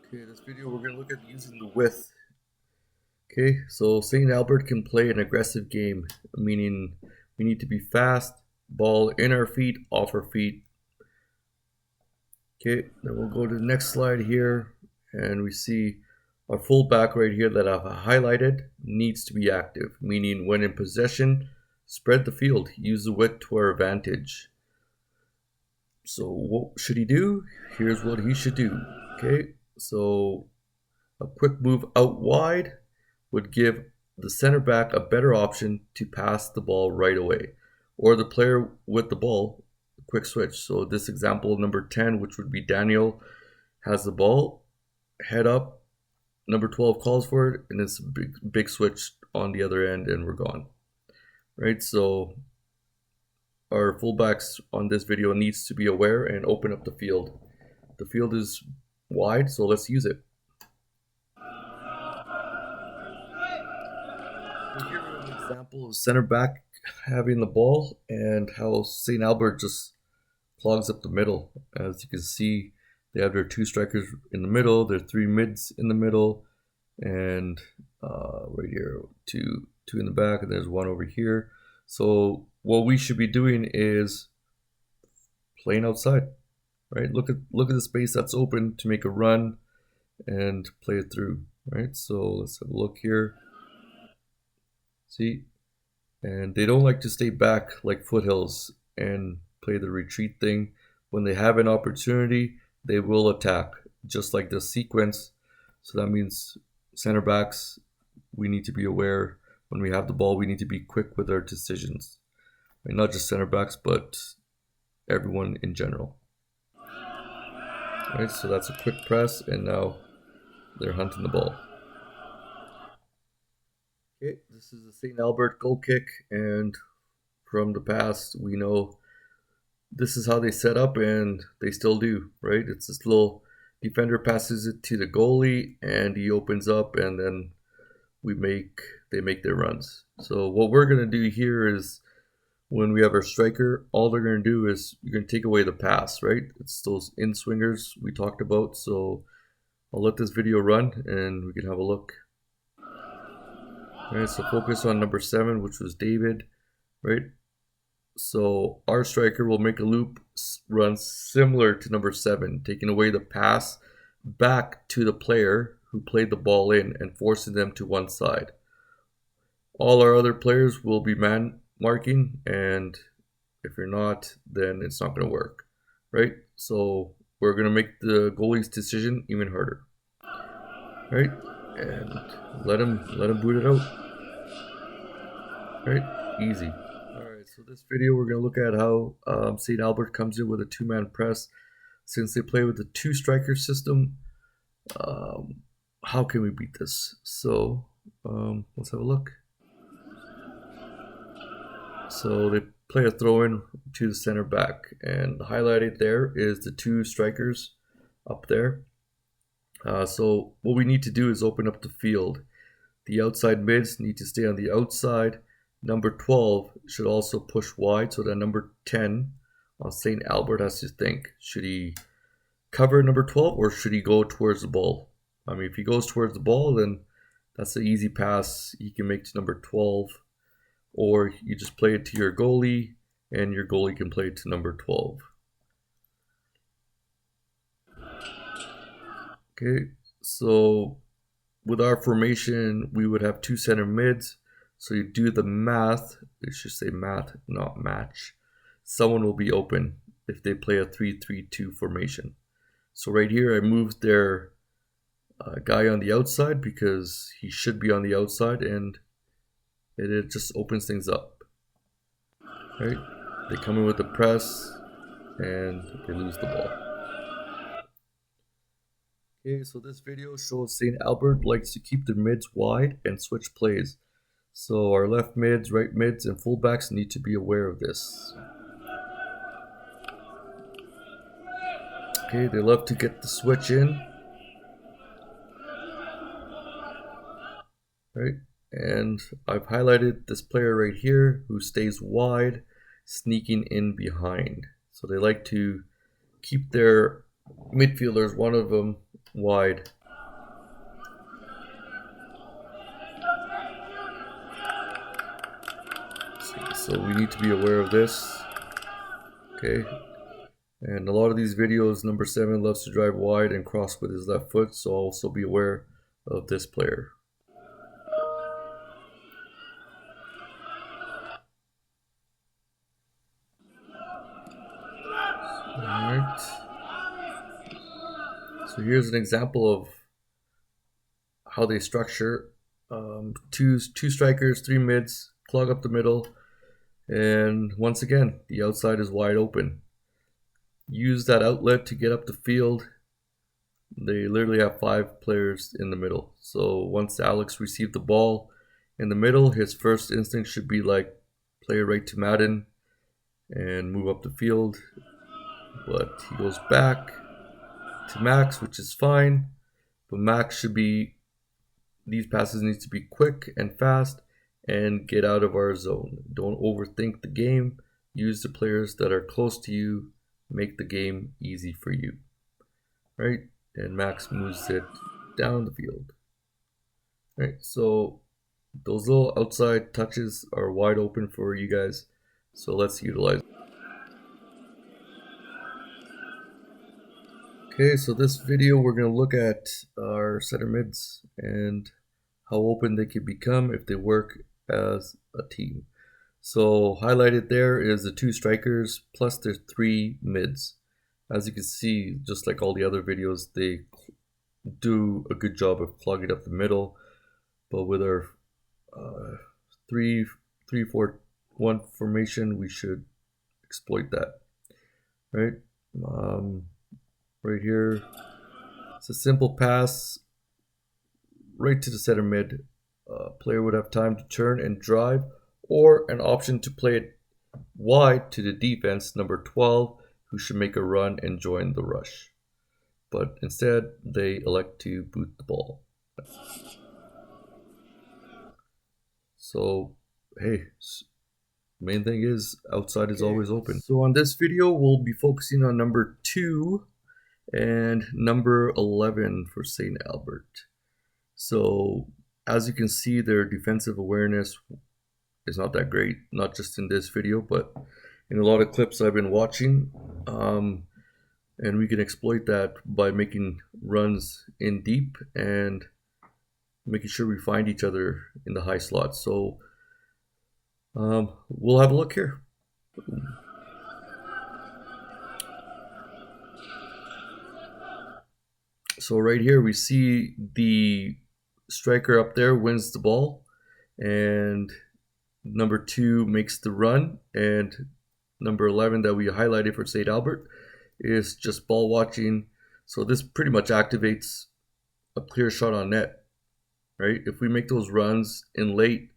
Okay, this video we're going to look at using the width. Okay, so St. Albert can play an aggressive game, meaning we need to be fast, ball in our feet, off our feet. Okay, then we'll go to the next slide here, and we see our fullback right here that I've highlighted needs to be active, meaning when in possession, spread the field, use the width to our advantage. So what should he do? Here's what he should do. Okay, so a quick move out wide would give the center back a better option to pass the ball right away, or the player with the ball, quick switch. So this example, number 10, which would be Daniel, has the ball, head up, number 12 calls for it, and it's a big switch on the other end, and we're gone. Right, so our fullbacks on this video needs to be aware and open up the field. The field is wide, so let's use it. We'll give you an example of center back having the ball and how St. Albert just clogs up the middle. As you can see, they have their two strikers in the middle, their three mids in the middle, and right here, two in the back, and there's one over here. So what we should be doing is playing outside, right? Look at the space that's open to make a run and play it through, right? So let's have a look here. See, and they don't like to stay back like foothills and play the retreat thing. When they have an opportunity, they will attack, just like the sequence. So that means center backs, we need to be aware when we have the ball, we need to be quick with our decisions. And not just center backs, but everyone in general. All right, so that's a quick press, and now they're hunting the ball. Okay, this is the St. Albert goal kick, and from the past, we know this is how they set up, and they still do, right? It's this little defender passes it to the goalie, and he opens up, and then they make their runs. So what we're gonna do here is when we have our striker, all they're gonna do is you're gonna take away the pass, right? It's those in swingers we talked about. So I'll let this video run, and we can have a look. All right, so focus on number 7, which was David, right? So our striker will make a loop run similar to number 7, taking away the pass back to the player who played the ball in and forcing them to one side. All our other players will be man marking, and if you're not, then it's not going to work, right? So we're going to make the goalie's decision even harder, right? And let him boot it out, right? Easy. Alright, so this video we're going to look at how St. Albert comes in with a two-man press. Since they play with the two striker system, how can we beat this? So let's have a look. So they play a throw in to the center back, and highlighted there is the two strikers up there. So what we need to do is open up the field. The outside mids need to stay on the outside. Number 12 should also push wide, so that number 10 on St. Albert has to think, should he cover number 12 or should he go towards the ball? I mean, if he goes towards the ball, then that's an easy pass he can make to number 12. Or you just play it to your goalie, and your goalie can play it to number 12. Okay, so with our formation, we would have two center mids. So you do the math, it should say math, not match. Someone will be open if they play a 3-3-2 formation. So right here, I moved their guy on the outside because he should be on the outside, and it just opens things up. Right? They come in with the press, and they lose the ball. Okay, so this video shows St. Albert likes to keep their mids wide and switch plays. So our left mids, right mids, and fullbacks need to be aware of this. Okay, they love to get the switch in. Right? And I've highlighted this player right here who stays wide, sneaking in behind. So they like to keep their midfielders, one of them wide. So we need to be aware of this. Okay. And a lot of these videos, number 7 loves to drive wide and cross with his left foot, so also be aware of this player. Alright. So here's an example of how they structure. Two strikers, 3 mids, clog up the middle, and once again, the outside is wide open. Use that outlet to get up the field. They literally have 5 players in the middle. So once Alex received the ball in the middle, his first instinct should be like play it right to Madden and move up the field. But he goes back to Max, which is fine. But Max should be, these passes need to be quick and fast and get out of our zone. Don't overthink the game. Use the players that are close to you. Make the game easy for you. Right? And Max moves it down the field. Right? So those little outside touches are wide open for you guys. So let's utilize it. Okay, so this video we're going to look at our center mids and how open they can become if they work as a team. So highlighted there is the 2 strikers plus their 3 mids. As you can see, just like all the other videos, they do a good job of clogging up the middle. But with our 3-4-1 formation, we should exploit that. Right? Right here, it's a simple pass right to the center mid. Player would have time to turn and drive, or an option to play it wide to the defense, number 12, who should make a run and join the rush. But instead, they elect to boot the ball. So, hey, main thing is outside is always open. So on this video, we'll be focusing on number 2 and number 11 for St. Albert. So as you can see, their defensive awareness is not that great, not just in this video, but in a lot of clips I've been watching. And we can exploit that by making runs in deep and making sure we find each other in the high slots. So we'll have a look here. So right here we see the striker up there wins the ball, and number 2 makes the run, and number 11 that we highlighted for St. Albert is just ball watching. So this pretty much activates a clear shot on net, right? If we make those runs in late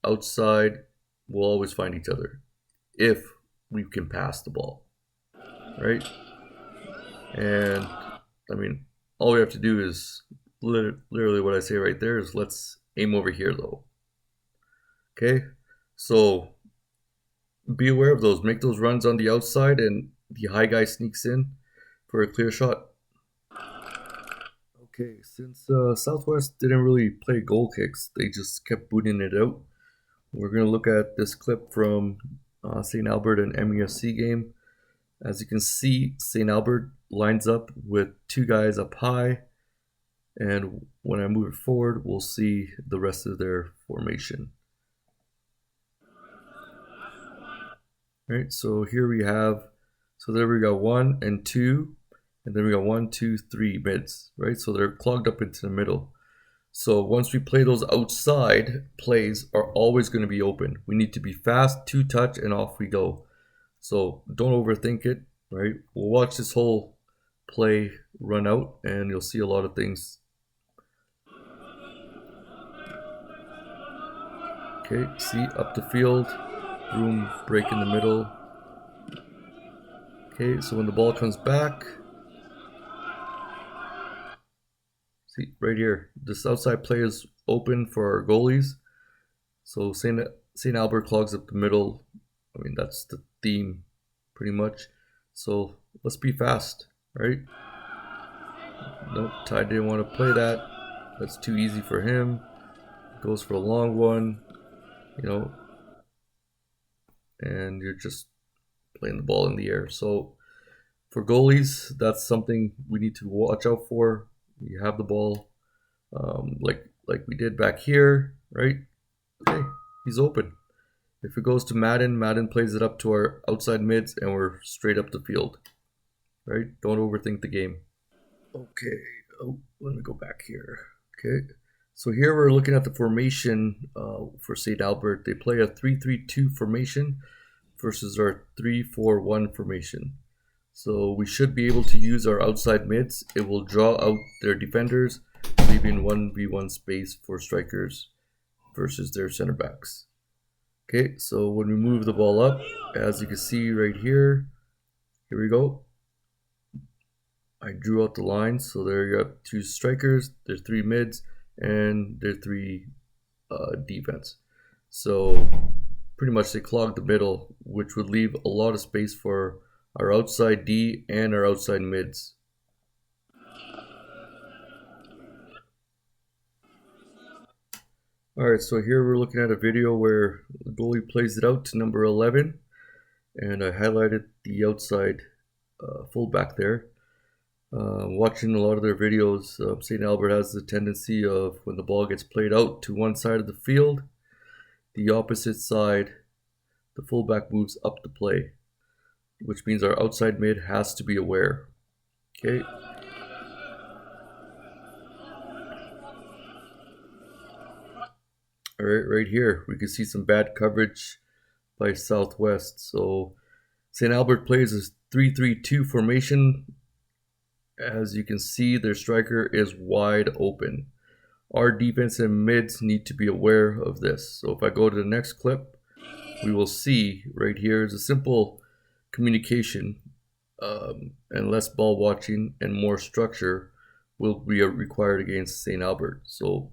outside, we'll always find each other if we can pass the ball, right? And I mean, all we have to do is literally what I say right there is let's aim over here though. Okay, so be aware of those. Make those runs on the outside and the high guy sneaks in for a clear shot. Okay, since Southwest didn't really play goal kicks, they just kept booting it out. We're going to look at this clip from St. Albert and MEFC game. As you can see, St. Albert lines up with 2 guys up high, and when I move it forward, we'll see the rest of their formation. Right, so here we have, so there we got 1 and 2, and then we got 1, 2, 3 mids, right? So they're clogged up into the middle. So once we play, those outside plays are always going to be open. We need to be fast, 2 touch, and off we go. So don't overthink it, right? We'll watch this whole play run out, and you'll see a lot of things. Okay, see, up the field, boom, break in the middle. Okay, so when the ball comes back, see, right here, this outside play is open for our goalies. So St. Albert clogs up the middle. I mean, that's the theme pretty much. So let's be fast, right? Nope, Ty didn't want to play that. That's too easy for him. Goes for a long one, you know, and you're just playing the ball in the air. So for goalies, that's something we need to watch out for. You have the ball, like we did back here, right? Okay, he's open. If it goes to Madden, Madden plays it up to our outside mids, and we're straight up the field, right? Don't overthink the game. Okay, oh, let me go back here. Okay, so here we're looking at the formation for St. Albert. They play a 3-3-2 formation versus our 3-4-1 formation. So we should be able to use our outside mids. It will draw out their defenders, leaving 1v1 space for strikers versus their center backs. Okay, so when we move the ball up, as you can see right here, here we go. I drew out the lines, so there you got 2 strikers, there's 3 mids, and there's 3 defense. So pretty much they clogged the middle, which would leave a lot of space for our outside D and our outside mids. Alright, so here we're looking at a video where the goalie plays it out to number 11, and I highlighted the outside fullback there. Watching a lot of their videos, St. Albert has the tendency of when the ball gets played out to one side of the field, the opposite side, the fullback moves up the play, which means our outside mid has to be aware. Okay. All right, right here, we can see some bad coverage by Southwest. So St. Albert plays a 3-3-2 formation. As you can see, their striker is wide open. Our defense and mids need to be aware of this. So if I go to the next clip, we will see right here is a simple communication and less ball watching and more structure will be required against St. Albert. So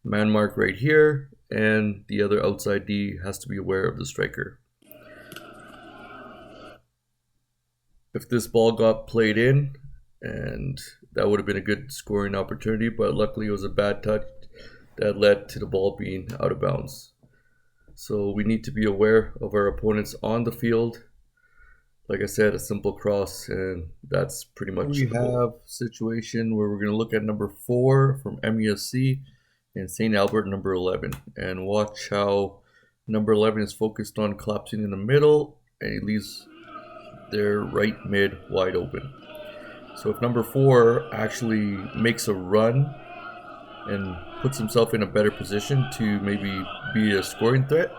man mark right here, and the other outside D has to be aware of the striker. If this ball got played in, and that would have been a good scoring opportunity, but luckily it was a bad touch that led to the ball being out of bounds. So we need to be aware of our opponents on the field. Like I said, a simple cross, and that's pretty much we have a situation where we're going to look at number 4 from MESC and St. Albert number 11, and watch how number 11 is focused on collapsing in the middle, and he leaves their right mid wide open. So if number 4 actually makes a run and puts himself in a better position to maybe be a scoring threat,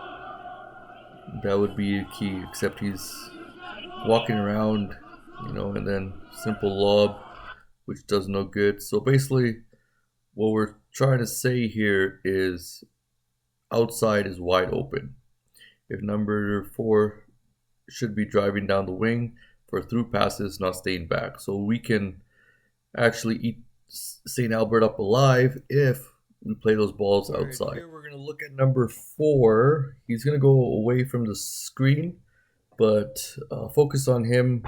that would be key, except he's walking around, you know, and then simple lob, which does no good. So basically what we're trying to say here is outside is wide open. If number 4 should be driving down the wing for through passes, not staying back. So we can actually eat St. Albert up alive if we play those balls outside. Right, here we're going to look at number 4. He's going to go away from the screen, but focus on him.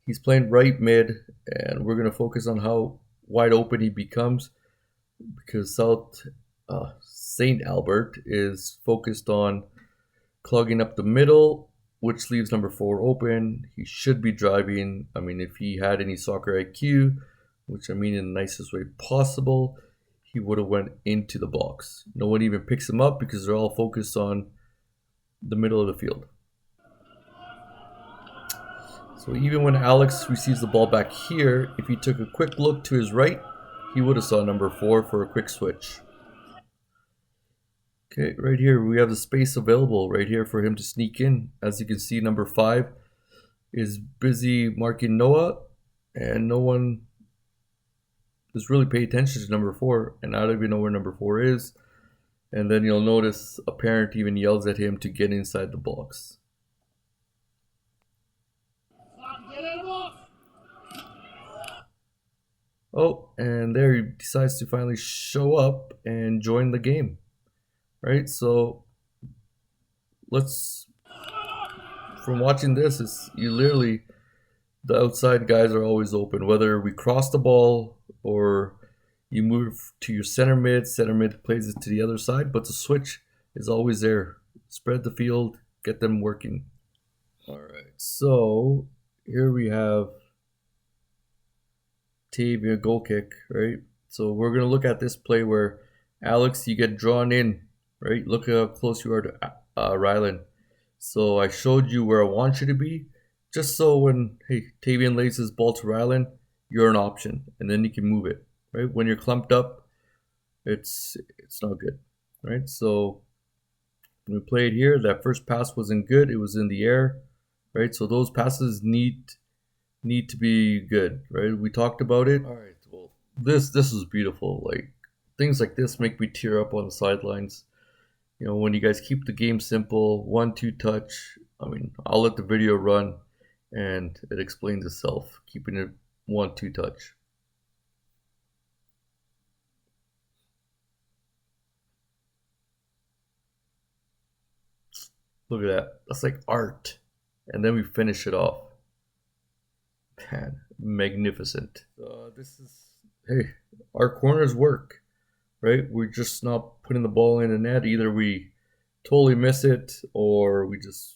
He's playing right mid, and we're going to focus on how wide open he becomes, because St. Albert is focused on clogging up the middle, which leaves number 4 open. He should be driving. I mean, if he had any soccer IQ, which I mean in the nicest way possible, he would have went into the box. No one even picks him up because they're all focused on the middle of the field. So even when Alex receives the ball back here, if he took a quick look to his right, he would have saw number 4 for a quick switch. Okay, right here we have the space available right here for him to sneak in. As you can see, number 5 is busy marking Noah, and no one is really paying attention to number 4, and I don't even know where number 4 is. And then you'll notice a parent even yells at him to get inside the box. Oh, and there he decides to finally show up and join the game. Right, so from watching this, it's you literally, the outside guys are always open. Whether we cross the ball or you move to your center mid plays it to the other side, but the switch is always there. Spread the field, get them working. All right, so here we have Tavian goal kick, right? So we're gonna look at this play where Alex, you get drawn in, right? Look how close you are to Rylan. So I showed you where I want you to be, just so when Tavian lays his ball to Rylan, you're an option, and then you can move it, right? When you're clumped up, it's not good, right? So when we played here, that first pass wasn't good. It was in the air, right? So those passes need to be good, right? We talked about it. All right. Well, this is beautiful. Like things like this make me tear up on the sidelines. You know, when you guys keep the game simple, 1-2 touch. I mean, I'll let the video run, and it explains itself. Keeping it 1-2 touch. Look at that. That's like art. And then we finish it off. Man, magnificent. This is, hey, our corners work, right? We're just not putting the ball in the net. Either we totally miss it or we just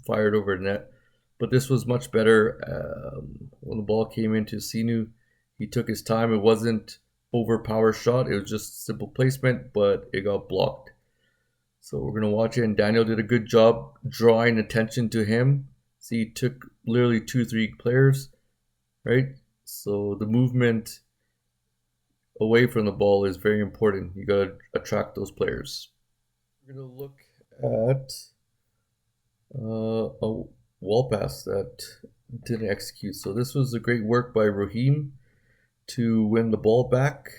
fired over the net. But this was much better. When the ball came into Sinu, he took his time. It wasn't overpower shot. It was just simple placement, but it got blocked. So we're going to watch it, and Daniel did a good job drawing attention to him. See, he took literally 2-3 players, right? So the movement away from the ball is very important. You got to attract those players. We're going to look at a wall pass that didn't execute. So this was a great work by Raheem to win the ball back,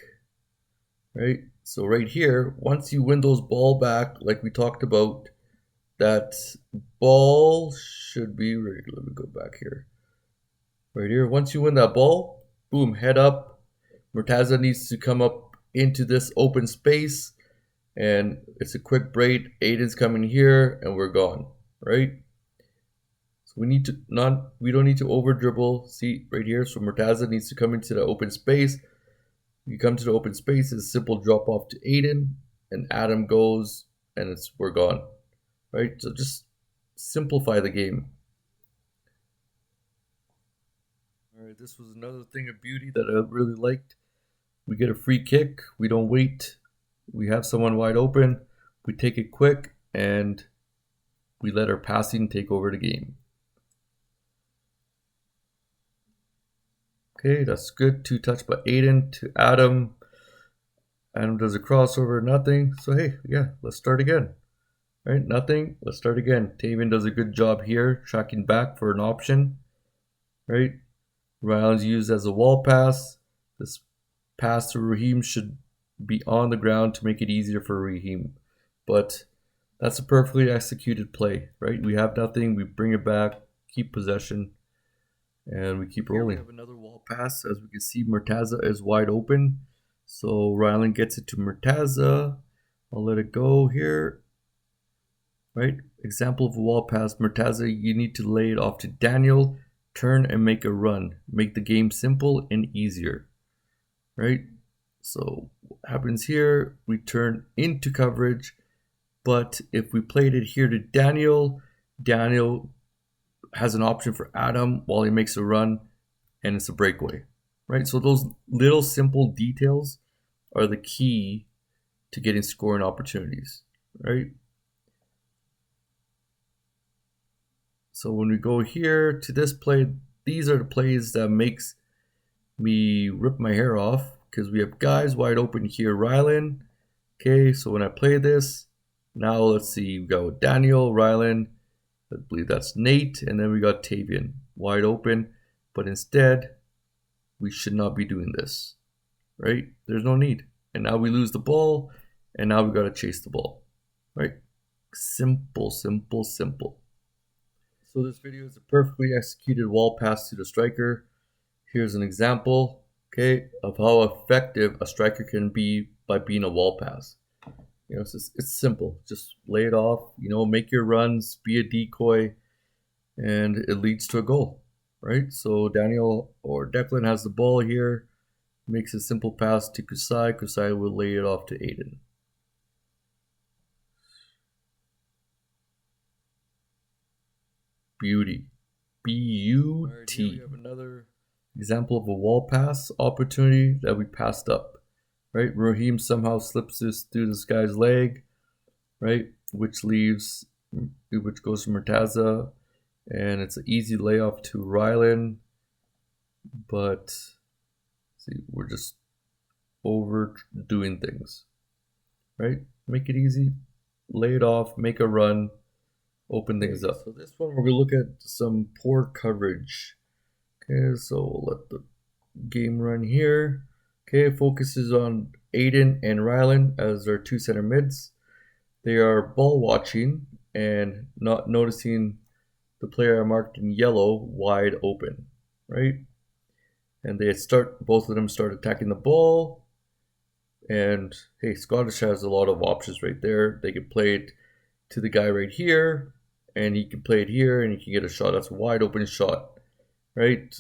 right? So right here, once you win those ball back, like we talked about, that ball should be, let me go back here. Right here, once you win that ball, boom, head up. Murtaza needs to come up into this open space, and it's a quick braid. Aiden's coming here, and we're gone, right? So we don't need to over dribble. See right here, so Murtaza needs to come into the open space. You come to the open space, it's a simple drop off to Aiden, and Adam goes, and we're gone, right? So just simplify the game. All right, this was another thing of beauty that I really liked. We get a free kick. We don't wait. We have someone wide open. We take it quick, and we let our passing take over the game. Okay, that's good. 2 touch by Aiden to Adam. Adam does a crossover, nothing. So hey, yeah, let's start again. Right, nothing. Let's start again. Tavian does a good job here, tracking back for an option. Right, Rylan's used as a wall pass. This pass to Raheem should be on the ground to make it easier for Raheem. But that's a perfectly executed play, right? We have nothing. We bring it back, keep possession, and we keep rolling. Here we have another wall pass. As we can see, Murtaza is wide open. So Rylan gets it to Murtaza. I'll let it go here. Right? Example of a wall pass. Murtaza, you need to lay it off to Daniel. Turn and make a run. Make the game simple and easier. Right? So what happens here? We turn into coverage. But if we played it here to Daniel, Daniel has an option for Adam while he makes a run, and it's a breakaway, right? So those little simple details are the key to getting scoring opportunities, right? So when we go here to this play, these are the plays that makes me rip my hair off, because we have guys wide open here. Rylan, okay, so when I play this, now let's see, we got Daniel, Rylan, I believe that's Nate, and then we got Tavian wide open. But instead, we should not be doing this, right? There's no need. And now we lose the ball, and now we got to chase the ball, right? Simple, simple, simple. So this video is a perfectly executed wall pass to the striker. Here's an example, okay, of how effective a striker can be by being a wall pass. You know, it's simple. Just lay it off, you know, make your runs, be a decoy, and it leads to a goal. right? So Daniel or Declan has the ball here, makes a simple pass to Kusai. Kusai will lay it off to Aiden. Beauty. Beauty. Right, here we have another example of a wall pass opportunity that we passed up. Right, Raheem somehow slips this through this guy's leg, right, which goes to Murtaza, and it's an easy layoff to Rylan, but see, we're just overdoing things, right? Make it easy, lay it off, make a run, open things up. So this one, we're gonna look at some poor coverage. Okay, so we'll let the game run here. Okay, it focuses on Aiden and Rylan as our two center mids. They are ball watching and not noticing the player marked in yellow wide open, right? And both of them start attacking the ball. And hey, Scottish has a lot of options right there. They can play it to the guy right here, and he can play it here, and he can get a shot. That's a wide open shot, right?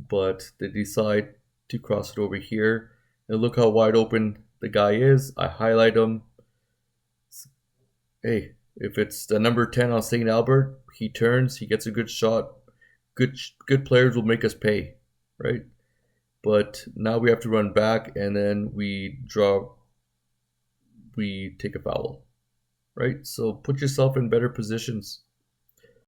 But they decide to cross it over here. And look how wide open the guy is. I highlight him. Hey, if it's the number 10 on St. Albert, he turns, he gets a good shot. Good players will make us pay, right? But now we have to run back, and then we take a foul, right? So put yourself in better positions.